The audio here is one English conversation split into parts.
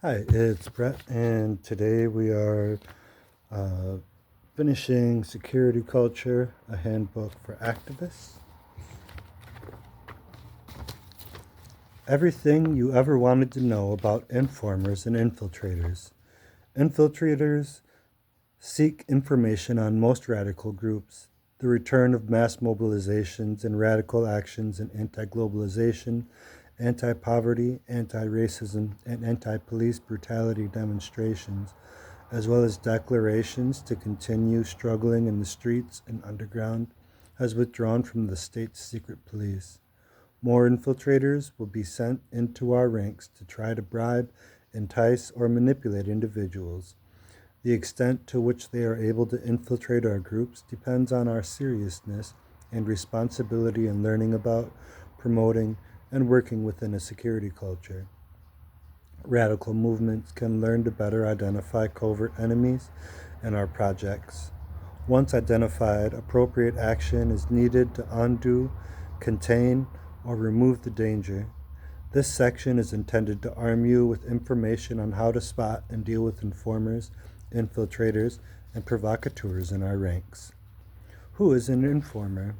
Hi, it's Brett, and today we are uh, finishing Security Culture, a handbook for activists. Everything you ever wanted to know about informers and infiltrators. Infiltrators seek information on most radical groups, the return of mass mobilizations and radical actions in anti globalization, anti poverty, anti racism, and anti police brutality demonstrations, as well as declarations to continue struggling in the streets and underground, has withdrawn from the state's secret police. More infiltrators will be sent into our ranks to try to bribe, entice, or manipulate individuals. The extent to which they are able to infiltrate our groups depends on our seriousness and responsibility in learning about, promoting, and working within a security culture. Radical movements can learn to better identify covert enemies in our projects. Once identified, appropriate action is needed to undo, contain, or remove the danger. This section is intended to arm you with information on how to spot and deal with informers, infiltrators, and provocateurs in our ranks. Who is an informer?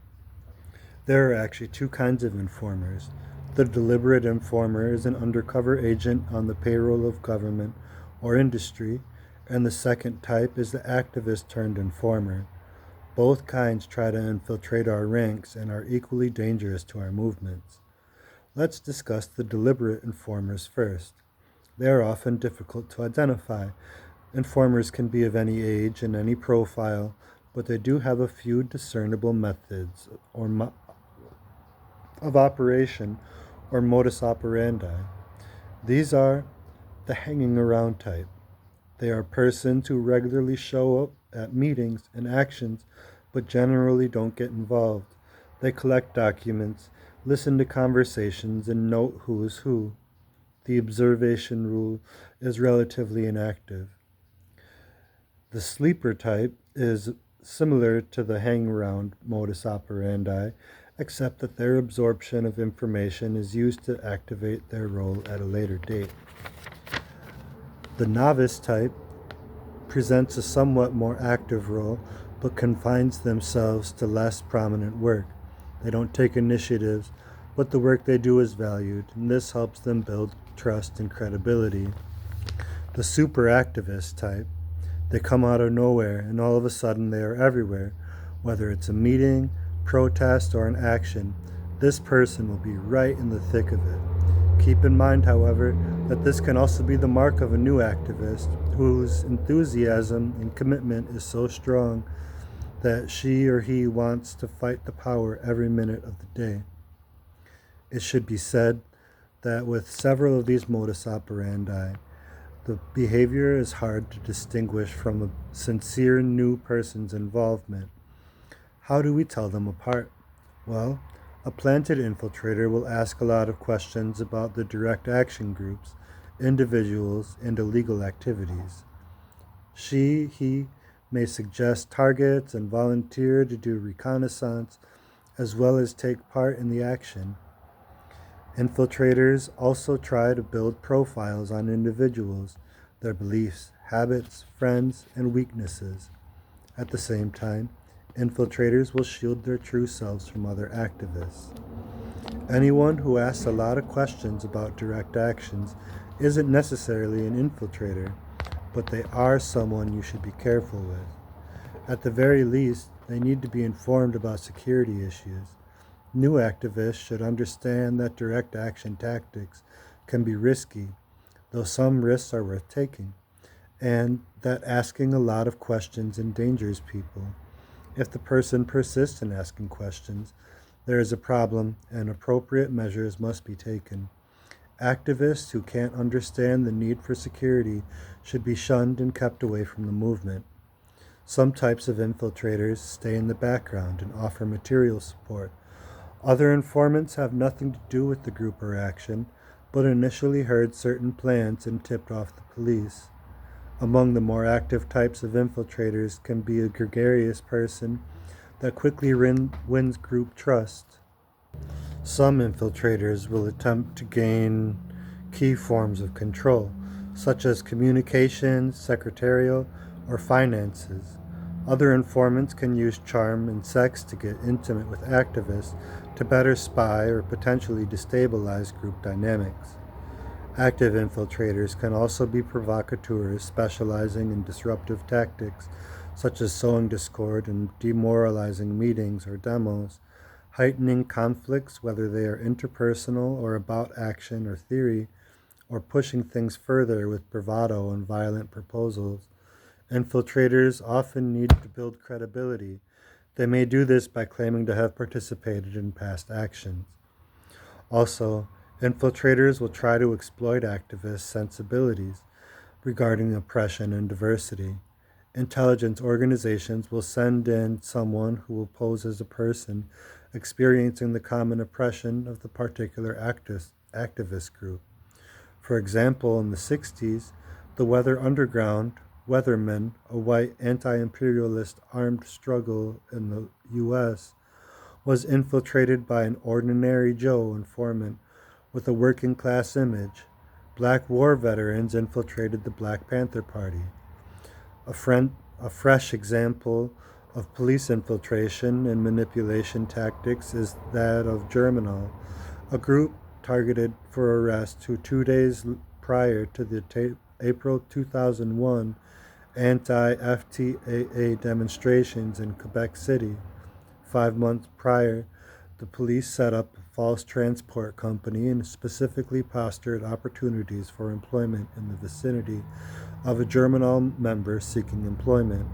There are actually two kinds of informers. The deliberate informer is an undercover agent on the payroll of government or industry, and the second type is the activist turned informer. Both kinds try to infiltrate our ranks and are equally dangerous to our movements. Let's discuss the deliberate informers first. They are often difficult to identify. Informers can be of any age and any profile, but they do have a few discernible methods of operation or modus operandi. These are the hanging around type. They are persons who regularly show up at meetings and actions but generally don't get involved. They collect documents, listen to conversations, and note who is who. The observation rule is relatively inactive. The sleeper type is similar to the hang around modus operandi, except that their absorption of information is used to activate their role at a later date. The novice type presents a somewhat more active role, but confines themselves to less prominent work. They don't take initiatives, but the work they do is valued, and this helps them build trust and credibility. The super activist type, they come out of nowhere, and all of a sudden they are everywhere. Whether it's a meeting, protest, or an action, this person will be right in the thick of it. Keep in mind, however, that this can also be the mark of a new activist whose enthusiasm and commitment is so strong that she or he wants to fight the power every minute of the day. It should be said that with several of these modus operandi, the behavior is hard to distinguish from a sincere new person's involvement. How do we tell them apart? Well, a planted infiltrator will ask a lot of questions about the direct action groups, individuals, and illegal activities. He may suggest targets and volunteer to do reconnaissance as well as take part in the action. Infiltrators also try to build profiles on individuals, their beliefs, habits, friends, and weaknesses. At the same time, infiltrators will shield their true selves from other activists. Anyone who asks a lot of questions about direct actions isn't necessarily an infiltrator, but they are someone you should be careful with. At the very least, they need to be informed about security issues. New activists should understand that direct action tactics can be risky, though some risks are worth taking, and that asking a lot of questions endangers people. If the person persists in asking questions, there is a problem and appropriate measures must be taken. Activists who can't understand the need for security should be shunned and kept away from the movement. Some types of infiltrators stay in the background and offer material support. Other informants have nothing to do with the group or action, but initially heard certain plans and tipped off the police. Among the more active types of infiltrators can be a gregarious person that quickly wins group trust. Some infiltrators will attempt to gain key forms of control, such as communications, secretarial, or finances. Other informants can use charm and sex to get intimate with activists to better spy or potentially destabilize group dynamics. Active infiltrators can also be provocateurs specializing in disruptive tactics, such as sowing discord and demoralizing meetings or demos, heightening conflicts, whether they are interpersonal or about action or theory, or pushing things further with bravado and violent proposals. Infiltrators often need to build credibility. They may do this by claiming to have participated in past actions. Also, infiltrators will try to exploit activists' sensibilities regarding oppression and diversity. Intelligence organizations will send in someone who will pose as a person experiencing the common oppression of the particular activist group. For example, in the 60s, the Weather Underground, Weathermen, a white anti imperialist armed struggle in the U.S., was infiltrated by an ordinary Joe informant with a working class image. Black war veterans infiltrated the Black Panther Party. A fresh example of police infiltration and manipulation tactics is that of Germinal, a group targeted for arrest who 2 days prior to the April 2001 anti-FTAA demonstrations in Quebec City. 5 months prior, the police set up a false transport company and specifically postured opportunities for employment in the vicinity of a Germinal member seeking employment.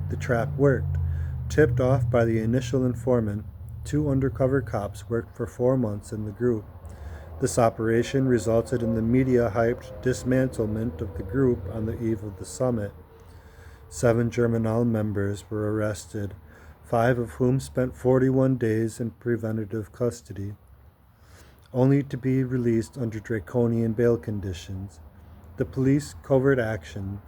The trap worked. Tipped off by the initial informant, 2 undercover cops worked for 4 months in the group. This operation resulted in the media-hyped dismantlement of the group on the eve of the summit. 7 Germinal members were arrested, 5 of whom spent 41 days in preventative custody, only to be released under draconian bail conditions. The police covert action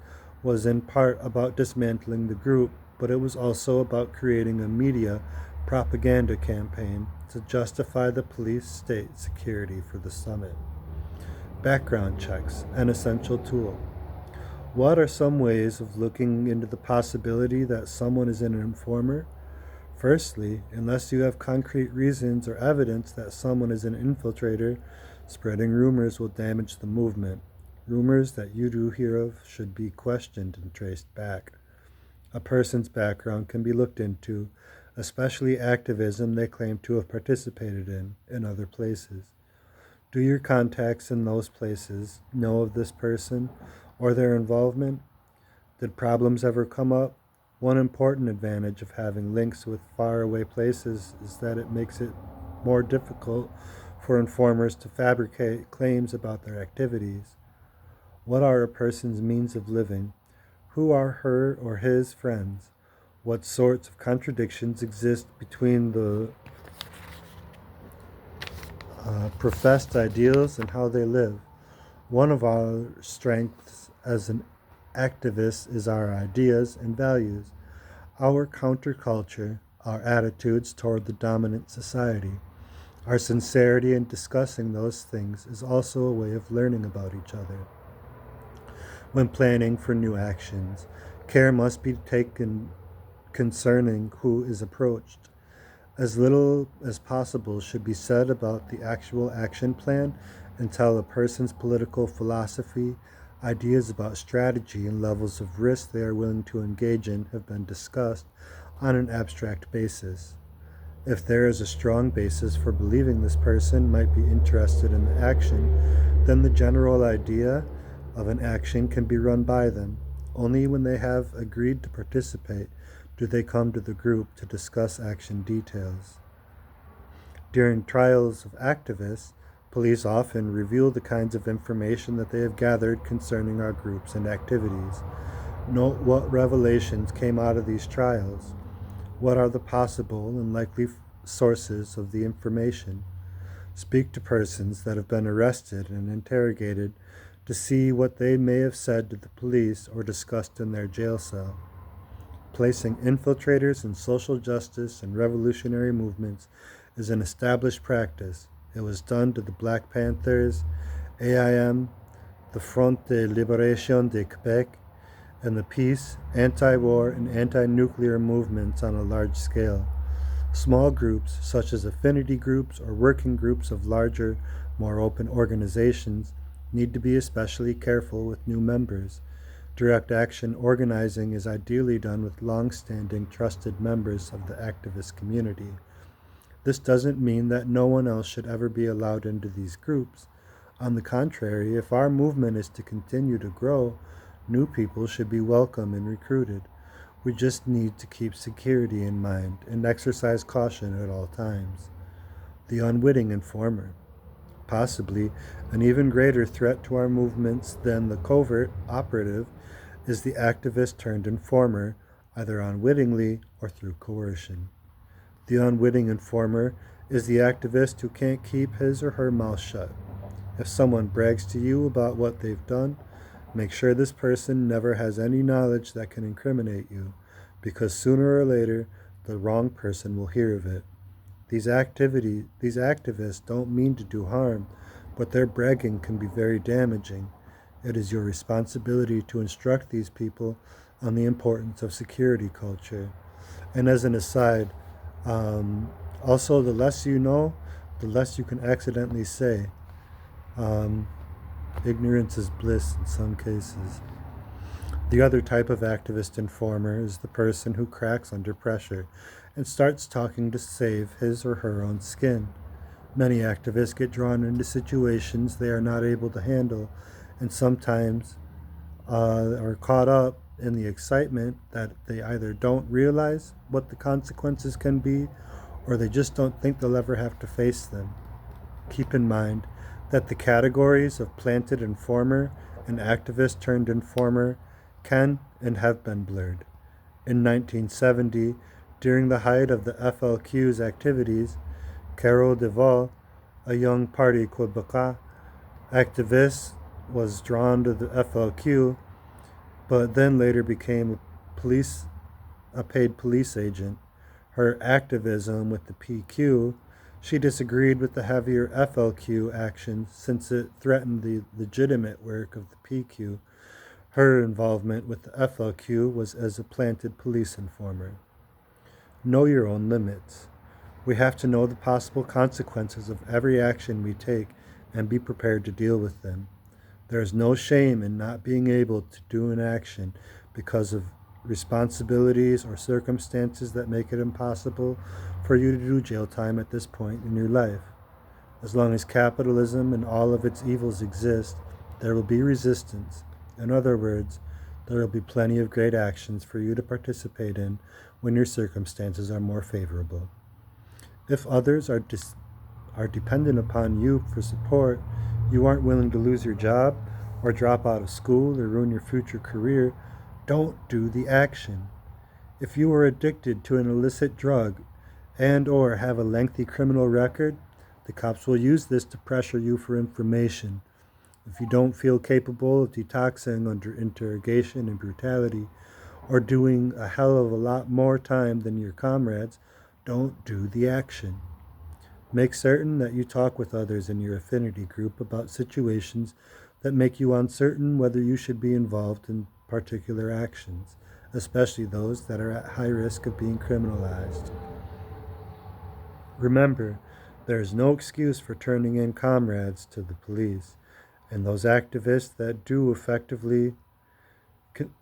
was in part about dismantling the group, but it was also about creating a media propaganda campaign to justify the police state security for the summit. Background checks, an essential tool. What are some ways of looking into the possibility that someone is an informer? Firstly, unless you have concrete reasons or evidence that someone is an infiltrator, spreading rumors will damage the movement. Rumors that you do hear of should be questioned and traced back. A person's background can be looked into, especially activism they claim to have participated in other places. Do your contacts in those places know of this person or their involvement? Did problems ever come up? One important advantage of having links with faraway places is that it makes it more difficult for informers to fabricate claims about their activities. What are a person's means of living? Who are her or his friends? What sorts of contradictions exist between the professed ideals and how they live? One of our strengths as an activist is our ideas and values, our counterculture, our attitudes toward the dominant society. Our sincerity in discussing those things is also a way of learning about each other. When planning for new actions, care must be taken concerning who is approached. As little as possible should be said about the actual action plan until a person's political philosophy, ideas about strategy, and levels of risk they are willing to engage in have been discussed on an abstract basis. If there is a strong basis for believing this person might be interested in the action, then the general idea of an action can be run by them. Only when they have agreed to participate do they come to the group to discuss action details. During trials of activists, police often reveal the kinds of information that they have gathered concerning our groups and activities. Note what revelations came out of these trials. What are the possible and likely sources of the information? Speak to persons that have been arrested and interrogated to see what they may have said to the police or discussed in their jail cell. Placing infiltrators in social justice and revolutionary movements is an established practice. It was done to the Black Panthers, AIM, the Front de Libération de Québec, and the peace, anti-war, and anti-nuclear movements on a large scale. Small groups, such as affinity groups or working groups of larger, more open organizations, need to be especially careful with new members. Direct action organizing is ideally done with long-standing trusted members of the activist community. This doesn't mean that no one else should ever be allowed into these groups. On the contrary, if our movement is to continue to grow, new people should be welcome and recruited. We just need to keep security in mind and exercise caution at all times. The unwitting informer. Possibly an even greater threat to our movements than the covert operative is the activist turned informer, either unwittingly or through coercion. The unwitting informer is the activist who can't keep his or her mouth shut. If someone brags to you about what they've done, make sure this person never has any knowledge that can incriminate you, because sooner or later the wrong person will hear of it. These activists don't mean to do harm, but their bragging can be very damaging. It is your responsibility to instruct these people on the importance of security culture. And as an aside, also the less you know, the less you can accidentally say. Um, Ignorance is bliss in some cases. The other type of activist informer is the person who cracks under pressure and starts talking to save his or her own skin. Many activists get drawn into situations they are not able to handle and sometimes are caught up in the excitement that they either don't realize what the consequences can be or they just don't think they'll ever have to face them. Keep in mind that the categories of planted informer and activist turned informer can and have been blurred. In 1970, during the height of the FLQ's activities, Carole Deval, a young Parti Québécois activist, was drawn to the FLQ, but then later became a paid police agent. Her activism with the PQ, she disagreed with the heavier FLQ actions since it threatened the legitimate work of the PQ. Her involvement with the FLQ was as a planted police informer. Know your own limits. We have to know the possible consequences of every action we take and be prepared to deal with them. There is no shame in not being able to do an action because of responsibilities or circumstances that make it impossible for you to do jail time at this point in your life. As long as capitalism and all of its evils exist, there will be resistance. In other words, there will be plenty of great actions for you to participate in when your circumstances are more favorable. If others are dependent upon you for support, you aren't willing to lose your job or drop out of school or ruin your future career, don't do the action. If you are addicted to an illicit drug and or have a lengthy criminal record, the cops will use this to pressure you for information. If you don't feel capable of detoxing under interrogation and brutality or doing a hell of a lot more time than your comrades, don't do the action. Make certain that you talk with others in your affinity group about situations that make you uncertain whether you should be involved in particular actions, especially those that are at high risk of being criminalized. Remember, there is no excuse for turning in comrades to the police, and those activists that do effectively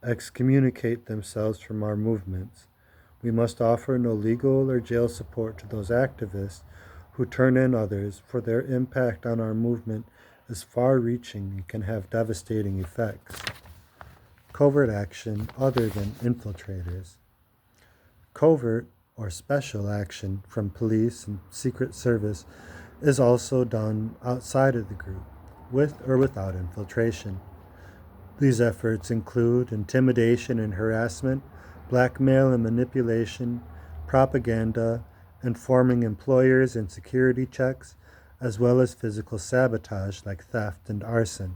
excommunicate themselves from our movements. We must offer no legal or jail support to those activists who turn in others, for their impact on our movement is far-reaching and can have devastating effects. Covert action other than infiltrators. Covert or special action from police and secret service is also done outside of the group, with or without infiltration. These efforts include intimidation and harassment, blackmail and manipulation, propaganda, informing employers and security checks, as well as physical sabotage like theft and arson.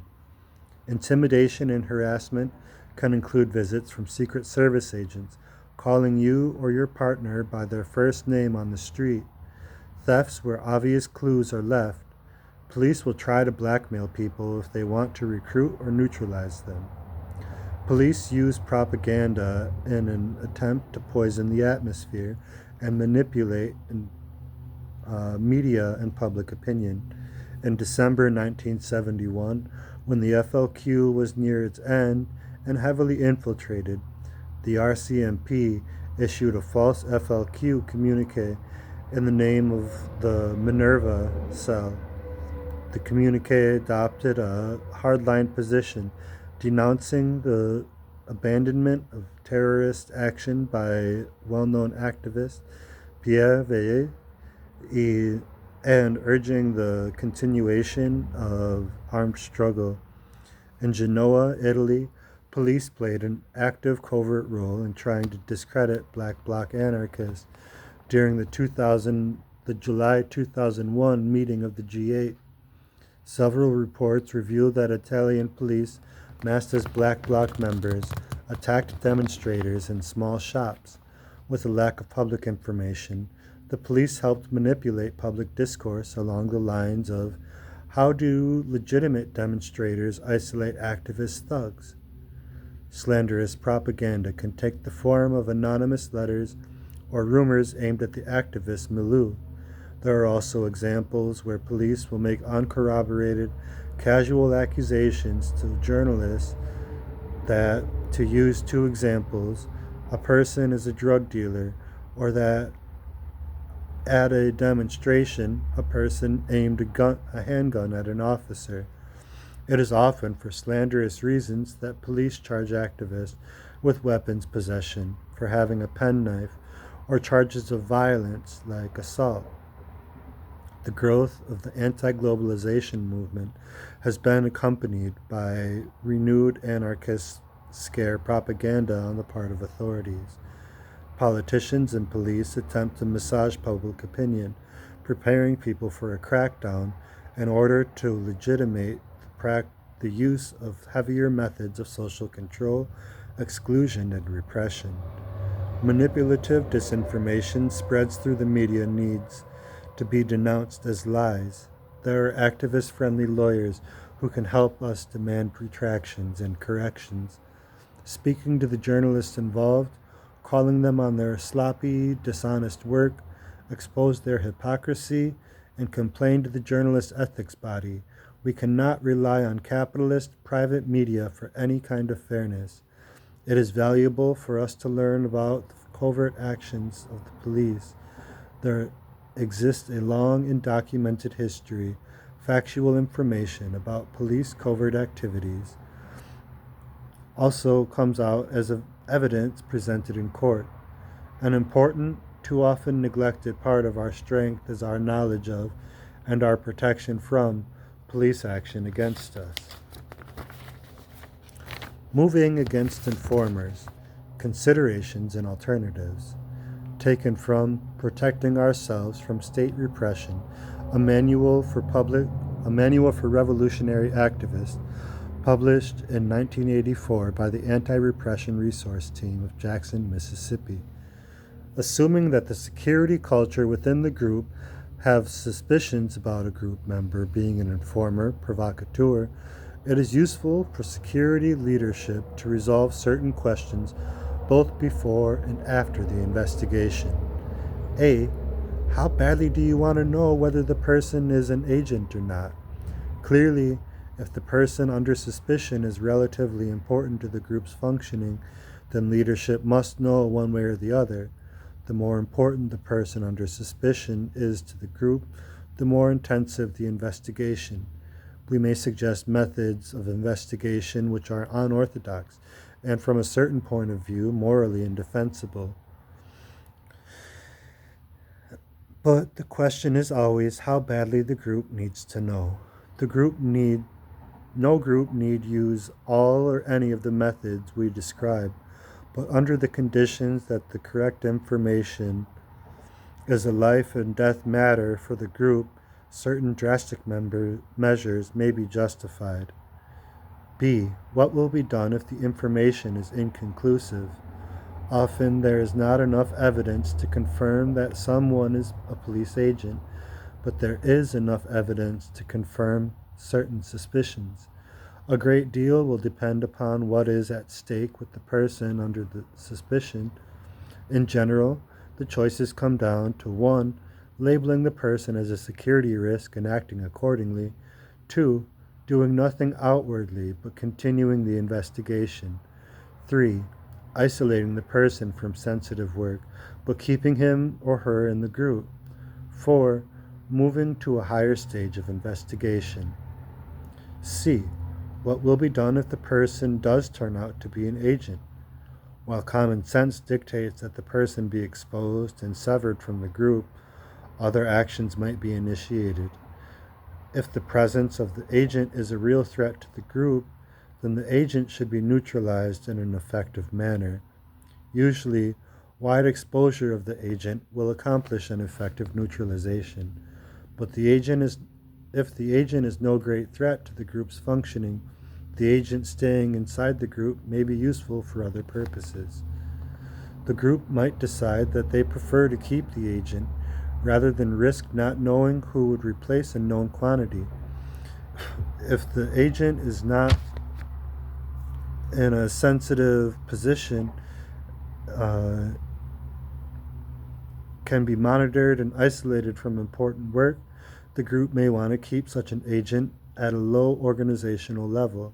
Intimidation and harassment can include visits from Secret Service agents calling you or your partner by their first name on the street, thefts where obvious clues are left, Police will try to blackmail people if they want to recruit or neutralize them. Police use propaganda in an attempt to poison the atmosphere and manipulate media and public opinion. In December 1971, when the FLQ was near its end and heavily infiltrated, the RCMP issued a false FLQ communique in the name of the Minerva cell. The communique adopted a hardline position, denouncing the abandonment of terrorist action by well-known activist Pierre Veillet and urging the continuation of armed struggle. In Genoa, Italy, police played an active covert role in trying to discredit Black Bloc anarchists during the July 2001 meeting of the G8. Several reports revealed that Italian police, masked as Black Bloc members, attacked demonstrators in small shops. With a lack of public information, the police helped manipulate public discourse along the lines of how do legitimate demonstrators isolate activist thugs? Slanderous propaganda can take the form of anonymous letters or rumors aimed at the activist milieu. There are also examples where police will make uncorroborated, casual accusations to journalists that, to use two examples, a person is a drug dealer, or that at a demonstration, a person aimed a handgun at an officer. It is often for slanderous reasons that police charge activists with weapons possession, for having a penknife, or charges of violence like assault. The growth of the anti-globalization movement has been accompanied by renewed anarchist scare propaganda on the part of authorities. Politicians and police attempt to massage public opinion, preparing people for a crackdown in order to legitimate the use of heavier methods of social control, exclusion, and repression. Manipulative disinformation spreads through the media needs to be denounced as lies. There are activist-friendly lawyers who can help us demand retractions and corrections. Speaking to the journalists involved, calling them on their sloppy, dishonest work, expose their hypocrisy, and complain to the journalist ethics body. We cannot rely on capitalist, private media for any kind of fairness. It is valuable for us to learn about the covert actions of the police. There exists a long and documented history, factual information about police covert activities. Also comes out as evidence presented in court. An important, too often neglected part of our strength is our knowledge of and our protection from police action against us. Moving against informers, considerations and alternatives. Taken from Protecting Ourselves from State Repression, a manual for revolutionary activists, published in 1984 by the Anti-Repression Resource Team of Jackson, Mississippi. Assuming that the security culture within the group have suspicions about a group member being an informer, provocateur, it is useful for security leadership to resolve certain questions both before and after the investigation. A. How badly do you want to know whether the person is an agent or not? Clearly, if the person under suspicion is relatively important to the group's functioning, then leadership must know one way or the other. The more important the person under suspicion is to the group, the more intensive the investigation. We may suggest methods of investigation which are unorthodox and, from a certain point of view, morally indefensible. But the question is always how badly the group needs to know. No group need use all or any of the methods we describe, but under the conditions that the correct information is a life and death matter for the group, certain drastic measures may be justified. B. What will be done if the information is inconclusive? Often there is not enough evidence to confirm that someone is a police agent, but there is enough evidence to confirm certain suspicions. A great deal will depend upon what is at stake with the person under the suspicion. In general, the choices come down to 1. Labeling the person as a security risk and acting accordingly, 2. Doing nothing outwardly but continuing the investigation, 3. Isolating the person from sensitive work but keeping him or her in the group, 4. Moving to a higher stage of investigation. C. What will be done if the person does turn out to be an agent? While common sense dictates that the person be exposed and severed from the group, other actions might be initiated. If the presence of the agent is a real threat to the group, then the agent should be neutralized in an effective manner. Usually, wide exposure of the agent will accomplish an effective neutralization, but if the agent is no great threat to the group's functioning, the agent staying inside the group may be useful for other purposes. The group might decide that they prefer to keep the agent rather than risk not knowing who would replace a known quantity. If the agent is not in a sensitive position, can be monitored and isolated from important work, the group may want to keep such an agent at a low organizational level,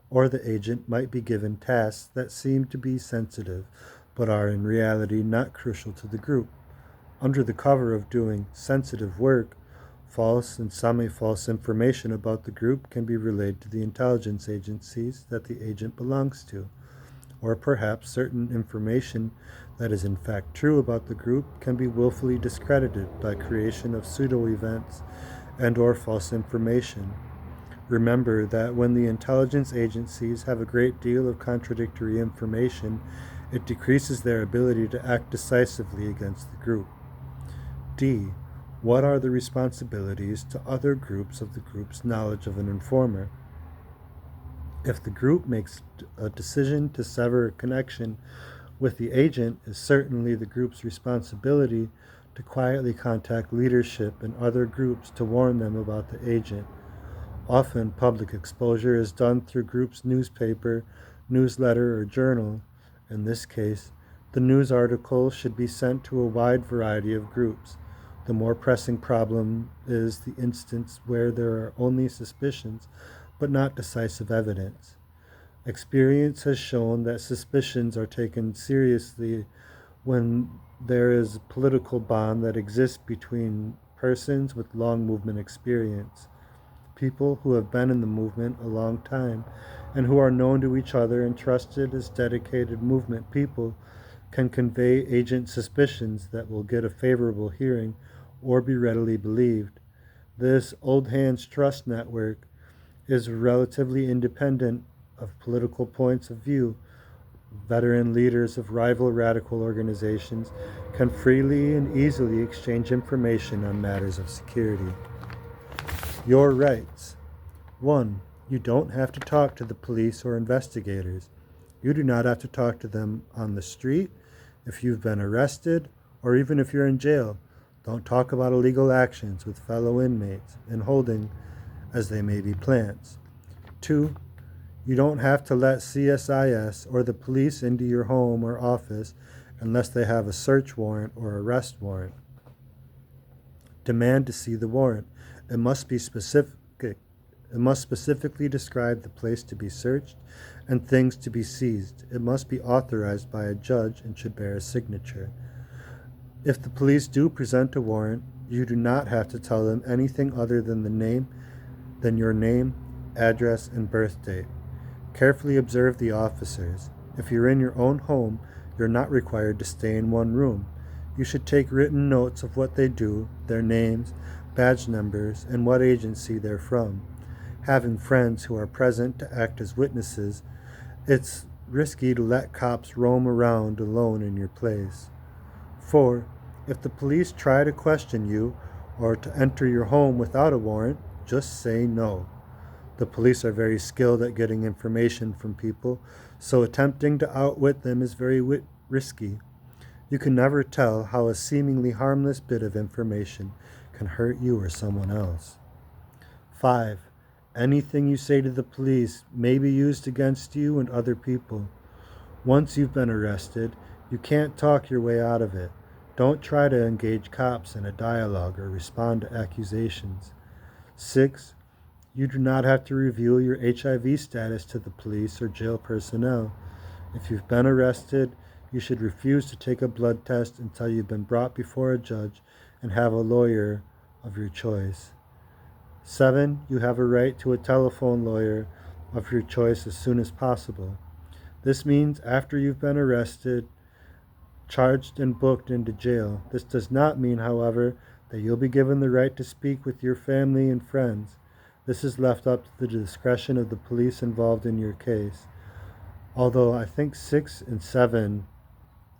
or the agent might be given tasks that seem to be sensitive but are in reality not crucial to the group. Under the cover of doing sensitive work, false and semi-false information about the group can be relayed to the intelligence agencies that the agent belongs to, or perhaps certain information that is in fact true about the group can be willfully discredited by creation of pseudo-events and or false information. Remember that when the intelligence agencies have a great deal of contradictory information, it decreases their ability to act decisively against the group. D. What are the responsibilities to other groups of the group's knowledge of an informer? If the group makes a decision to sever a connection with the agent, it is certainly the group's responsibility to quietly contact leadership and other groups to warn them about the agent. Often, public exposure is done through group's newspaper, newsletter, or journal. In this case, the news article should be sent to a wide variety of groups. The more pressing problem is the instance where there are only suspicions but not decisive evidence. Experience has shown that suspicions are taken seriously when there is a political bond that exists between persons with long movement experience. People who have been in the movement a long time and who are known to each other and trusted as dedicated movement people can convey agent suspicions that will get a favorable hearing or be readily believed. This old hands trust network is relatively independent of political points of view. Veteran leaders of rival radical organizations can freely and easily exchange information on matters of security. Your rights. 1. You don't have to talk to the police or investigators. You do not have to talk to them on the street, if you've been arrested, or even if you're in jail. Don't talk about illegal actions with fellow inmates in holding as they may be plants. 2. You don't have to let CSIS or the police into your home or office unless they have a search warrant or arrest warrant. Demand to see the warrant. It must be specific. It must specifically describe the place to be searched and things to be seized. It must be authorized by a judge and should bear a signature. If the police do present a warrant, you do not have to tell them anything other than your name, address, and birth date. Carefully observe the officers. If you're in your own home, you're not required to stay in one room. You should take written notes of what they do, their names, badge numbers, and what agency they're from. Having friends who are present to act as witnesses, it's risky to let cops roam around alone in your place. 4. If the police try to question you or to enter your home without a warrant, just say no. The police are very skilled at getting information from people, so attempting to outwit them is very risky. You can never tell how a seemingly harmless bit of information can hurt you or someone else. 5. Anything you say to the police may be used against you and other people. Once you've been arrested, you can't talk your way out of it. Don't try to engage cops in a dialogue or respond to accusations. 6. You do not have to reveal your HIV status to the police or jail personnel. If you've been arrested, you should refuse to take a blood test until you've been brought before a judge and have a lawyer of your choice. 7. You have a right to a telephone lawyer of your choice as soon as possible. This means after you've been arrested, charged, and booked into jail. This does not mean, however, that you'll be given the right to speak with your family and friends. This is left up to the discretion of the police involved in your case. Although I think 6 and 7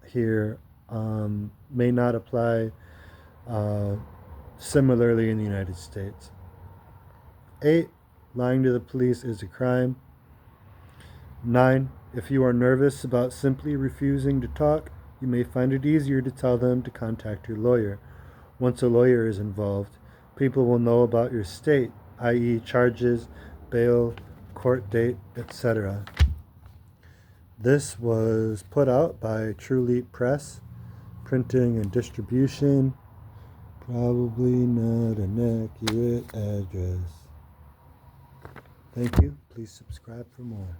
here may not apply similarly in the United States. 8. Lying to the police is a crime. 9. If you are nervous about simply refusing to talk, you may find it easier to tell them to contact your lawyer. Once a lawyer is involved, people will know about your state, i.e. charges, bail, court date, etc. This was put out by True Leap Press, printing and distribution. Probably not an accurate address. Thank you. Please subscribe for more.